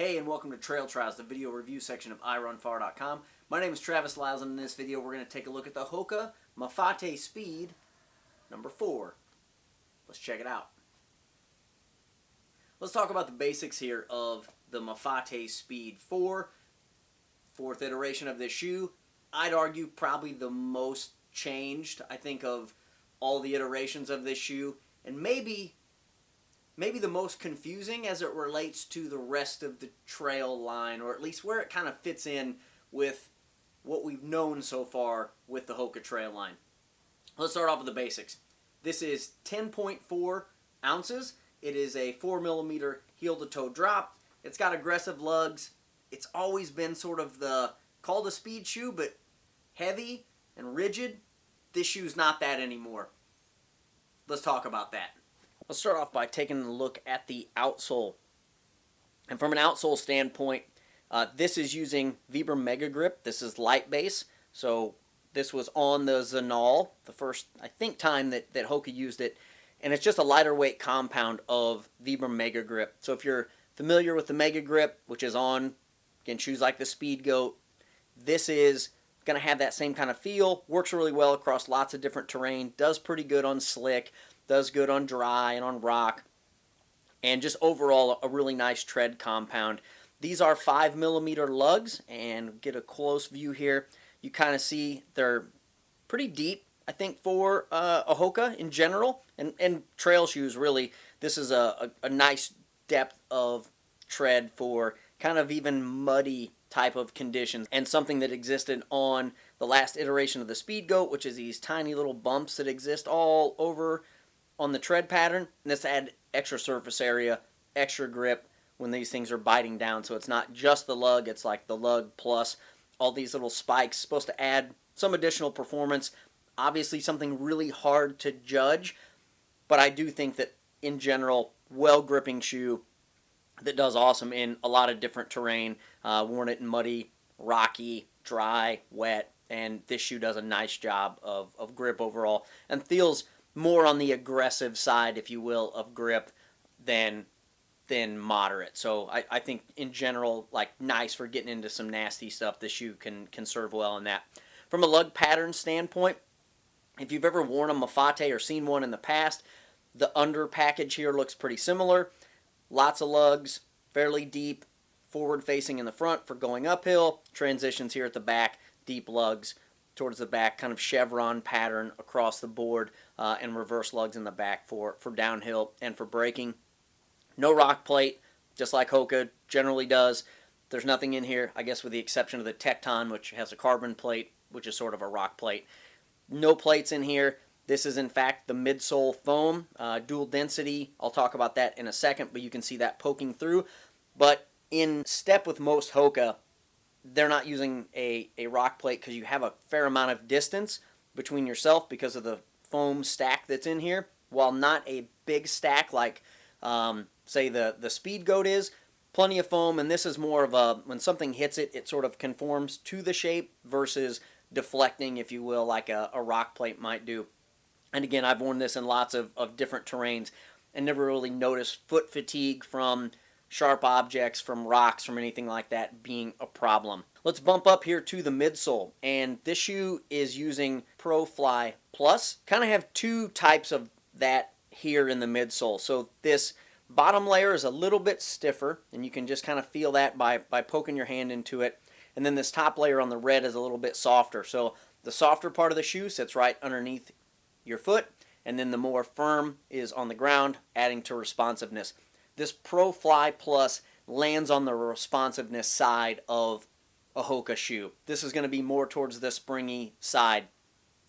Hey, and welcome to Trail Trials, the video review section of iRunFar.com. My name is Travis Lyles, and in this video we're going to take a look at the Hoka Mafate Speed number 4. Let's check it out. Let's talk about the basics here of the Mafate Speed 4. Fourth iteration of this shoe. I'd argue probably the most changed, I think, of all the iterations of this shoe, and maybe the most confusing as it relates to the rest of the trail line, or at least where it kind of fits in with what we've known so far with the Hoka trail line. Let's start off with the basics. This is 10.4 ounces. It is a 4mm heel-to-toe drop. It's got aggressive lugs. It's always been sort of called a speed shoe, but heavy and rigid. This shoe's not that anymore. Let's talk about that. Let's start off by taking a look at the outsole. And from an outsole standpoint, this is using Vibram Mega Grip. This is light base. So this was on the Zanol, the first, I think, time that Hoka used it. And it's just a lighter weight compound of Vibram Mega Grip. So if you're familiar with the Mega Grip, which is on, again, shoes like the Speed Goat, this is going to have that same kind of feel. Works really well across lots of different terrain. Does pretty good on slick. Does good on dry and on rock, and just overall a really nice tread compound. These are 5mm lugs, and get a close view here. You kind of see they're pretty deep, I think, for a Hoka in general, and trail shoes really. This is a nice depth of tread for kind of even muddy type of conditions, and something that existed on the last iteration of the Speed Goat, which is these tiny little bumps that exist all over on the tread pattern, and this add extra surface area, extra grip when these things are biting down. So it's not just the lug, it's like the lug plus all these little spikes, supposed to add some additional performance. Obviously something really hard to judge, but I do think that in general, well gripping shoe that does awesome in a lot of different terrain. Worn it in muddy, rocky, dry, wet, and this shoe does a nice job of grip overall, and feels more on the aggressive side, if you will, of grip than moderate. So I think in general, like, nice for getting into some nasty stuff. This shoe can serve well in that. From a lug pattern standpoint, if you've ever worn a Mafate or seen one in the past, the under package here looks pretty similar. Lots of lugs, fairly deep, forward facing in the front for going uphill, transitions here at the back, deep lugs towards the back, kind of chevron pattern across the board, and reverse lugs in the back for downhill and for braking. No rock plate, just like Hoka generally does. There's nothing in here, I guess, with the exception of the Tecton, which has a carbon plate, which is sort of a rock plate. No plates in here. This is, in fact, the midsole foam, dual density. I'll talk about that in a second, but you can see that poking through. But in step with most Hoka, they're not using a rock plate because you have a fair amount of distance between yourself because of the foam stack that's in here, while not a big stack like, say, the Speed Goat is. Plenty of foam, and this is more of a, when something hits it, it sort of conforms to the shape versus deflecting, if you will, like a rock plate might do. And again, I've worn this in lots of different terrains and never really noticed foot fatigue from sharp objects, from rocks, from anything like that being a problem. Let's bump up here to the midsole, and this shoe is using Pro Fly Plus. Kind of have two types of that here in the midsole. So this bottom layer is a little bit stiffer, and you can just kind of feel that by poking your hand into it. And then this top layer on the red is a little bit softer. So the softer part of the shoe sits right underneath your foot, and then the more firm is on the ground, adding to responsiveness. This Pro Fly Plus lands on the responsiveness side of a Hoka shoe. This is going to be more towards the springy side.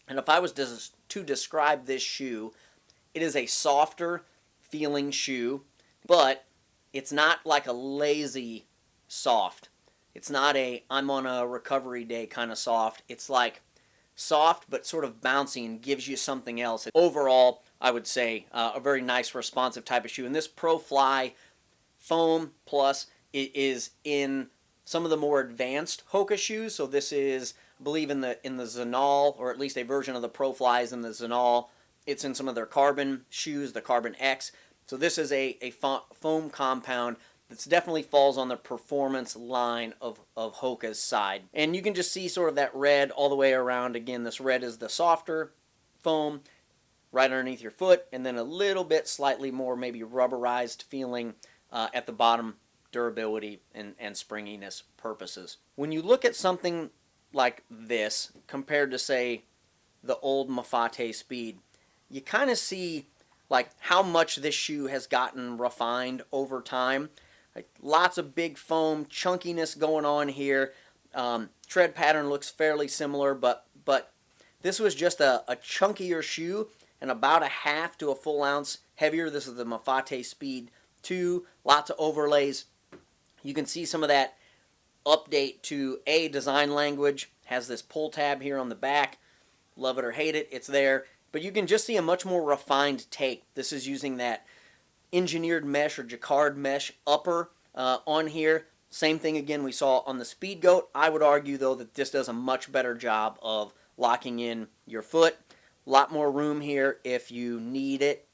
And if I was to describe this shoe, it is a softer feeling shoe, but it's not like a lazy soft. It's not a I'm on a recovery day kind of soft. It's like soft but sort of bouncy and gives you something else. Overall, I would say a very nice responsive type of shoe. And this Pro Fly Foam Plus is in some of the more advanced Hoka shoes. So this is, I believe, in the Zanol, or at least a version of the Pro Flies in the Zanol. It's in some of their carbon shoes, the Carbon X. So this is a foam compound This definitely falls on the performance line of Hoka's side. And you can just see sort of that red all the way around. Again, this red is the softer foam right underneath your foot, and then a little bit slightly more maybe rubberized feeling at the bottom, durability and springiness purposes. When you look at something like this compared to, say, the old Mafate Speed, you kind of see like how much this shoe has gotten refined over time. Like, lots of big foam, chunkiness going on here. Tread pattern looks fairly similar, but this was just a chunkier shoe and about a half to a full ounce heavier. This is the Mafate Speed 2. Lots of overlays. You can see some of that update to A, design language. Has this pull tab here on the back. Love it or hate it, it's there. But you can just see a much more refined take. This is using that engineered mesh or jacquard mesh upper on here. Same thing again we saw on the Speed Goat. I would argue though that this does a much better job of locking in your foot. A lot more room here if you need it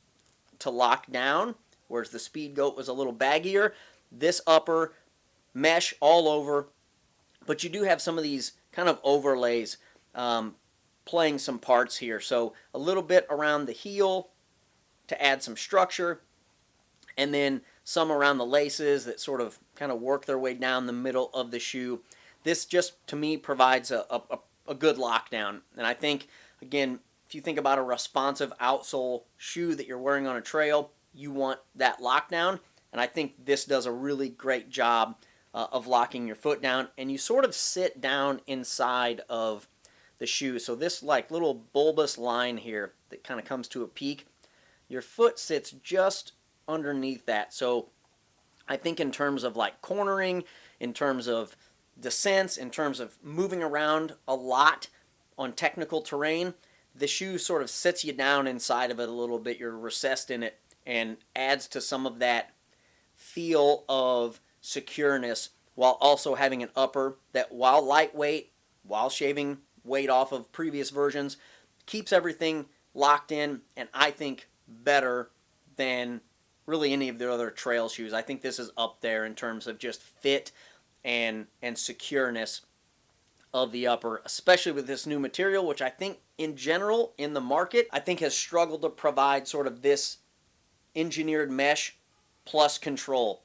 to lock down, whereas the Speed Goat was a little baggier. This upper mesh all over, but you do have some of these kind of overlays playing some parts here. So a little bit around the heel to add some structure, and then some around the laces that sort of kind of work their way down the middle of the shoe. This just, to me, provides a good lockdown. And I think, again, if you think about a responsive outsole shoe that you're wearing on a trail, you want that lockdown. And I think this does a really great job of locking your foot down. And you sort of sit down inside of the shoe. So this like little bulbous line here that kind of comes to a peak, your foot sits just underneath that. So I think in terms of like cornering, in terms of descents, in terms of moving around a lot on technical terrain, the shoe sort of sits you down inside of it a little bit. You're recessed in it and adds to some of that feel of secureness while also having an upper that, while lightweight, while shaving weight off of previous versions, keeps everything locked in, and I think better than really any of the other trail shoes. I think this is up there in terms of just fit and secureness of the upper, especially with this new material, which I think in general in the market, I think has struggled to provide sort of this engineered mesh plus control.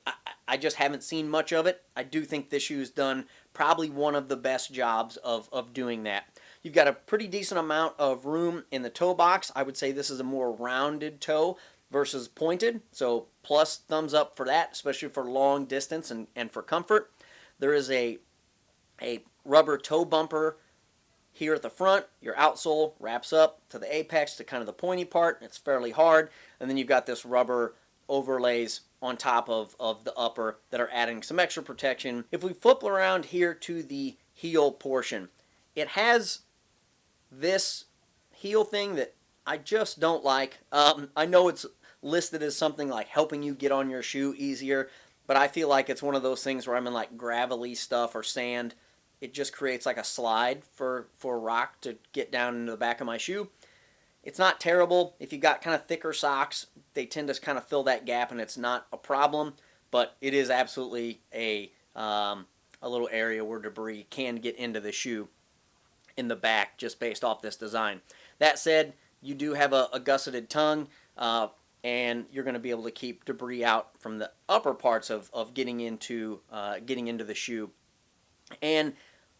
I just haven't seen much of it. I do think this shoe's done probably one of the best jobs of doing that. You've got a pretty decent amount of room in the toe box. I would say this is a more rounded toe versus pointed, so plus thumbs up for that, especially for long distance and for comfort. There is a rubber toe bumper here at the front. Your outsole wraps up to the apex, to kind of the pointy part. It's fairly hard, and then you've got this rubber overlays on top of the upper that are adding some extra protection. If we flip around here to the heel portion, it has this heel thing that I just don't like. I know it's listed as something like helping you get on your shoe easier, but I feel like it's one of those things where I'm in like gravelly stuff or sand. It just creates like a slide for rock to get down into the back of my shoe. It's not terrible. If you got kind of thicker socks, they tend to kind of fill that gap, and it's not a problem, but it is absolutely a little area where debris can get into the shoe in the back just based off this design. That said, you do have a gusseted tongue, and you're going to be able to keep debris out from the upper parts of getting into the shoe. And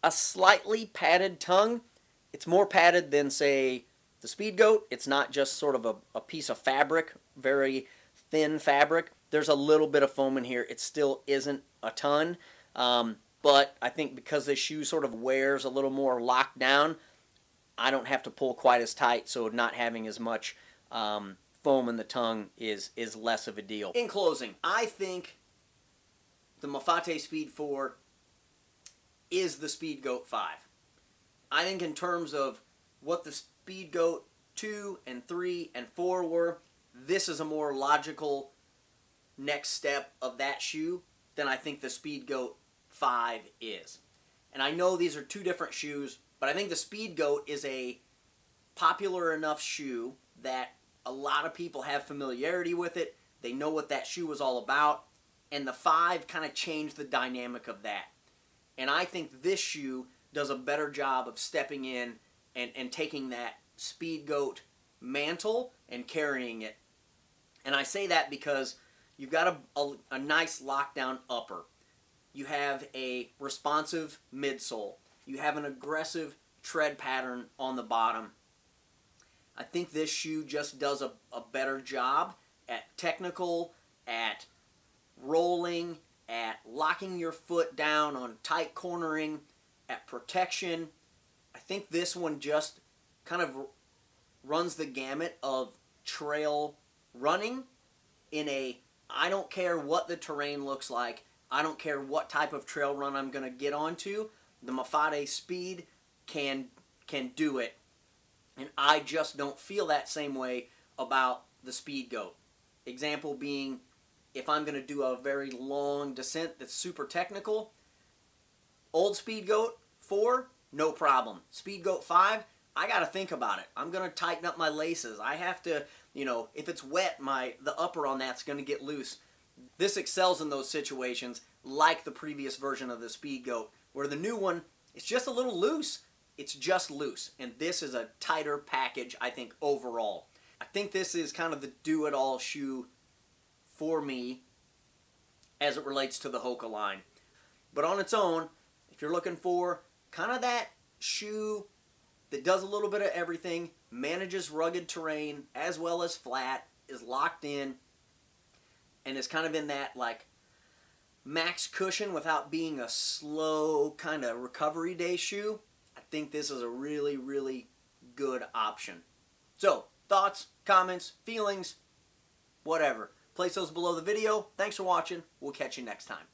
a slightly padded tongue. It's more padded than, say, the Speed Goat. It's not just sort of a piece of fabric, very thin fabric. There's a little bit of foam in here. It still isn't a ton. But I think because this shoe sort of wears a little more locked down, I don't have to pull quite as tight, so not having as much foam in the tongue is less of a deal. In closing, I think the Mafate Speed 4 is the Speed Goat 5. I think in terms of what the Speed Goat 2 and 3 and 4 were, this is a more logical next step of that shoe than I think the Speed Goat 5 is. And I know these are two different shoes, but I think the Speed Goat is a popular enough shoe that a lot of people have familiarity with it. They know what that shoe was all about, and the 5 kind of changed the dynamic of that. And I think this shoe does a better job of stepping in and taking that Speed Goat mantle and carrying it. And I say that because you've got a nice lockdown upper. You have a responsive midsole. You have an aggressive tread pattern on the bottom. I think this shoe just does a better job at technical, at rolling, at locking your foot down on tight cornering, at protection. I think this one just kind of runs the gamut of trail running in a, I don't care what the terrain looks like, I don't care what type of trail run I'm going to get onto, the Mafate Speed can do it. And I just don't feel that same way about the Speed Goat. Example being, if I'm going to do a very long descent that's super technical, old Speed Goat 4, no problem. Speed Goat 5, I got to think about it. I'm going to tighten up my laces. I have to, if it's wet, the upper on that's going to get loose. This excels in those situations like the previous version of the Speed Goat, where the new one, it's just a little loose. It's just loose. And this is a tighter package, I think, overall. I think this is kind of the do-it-all shoe for me as it relates to the Hoka line. But on its own, if you're looking for kind of that shoe that does a little bit of everything, manages rugged terrain as well as flat, is locked in, and is kind of in that like max cushion without being a slow kind of recovery day shoe, I think this is a really, really good option. So, thoughts, comments, feelings, whatever. Place those below the video. Thanks for watching. We'll catch you next time.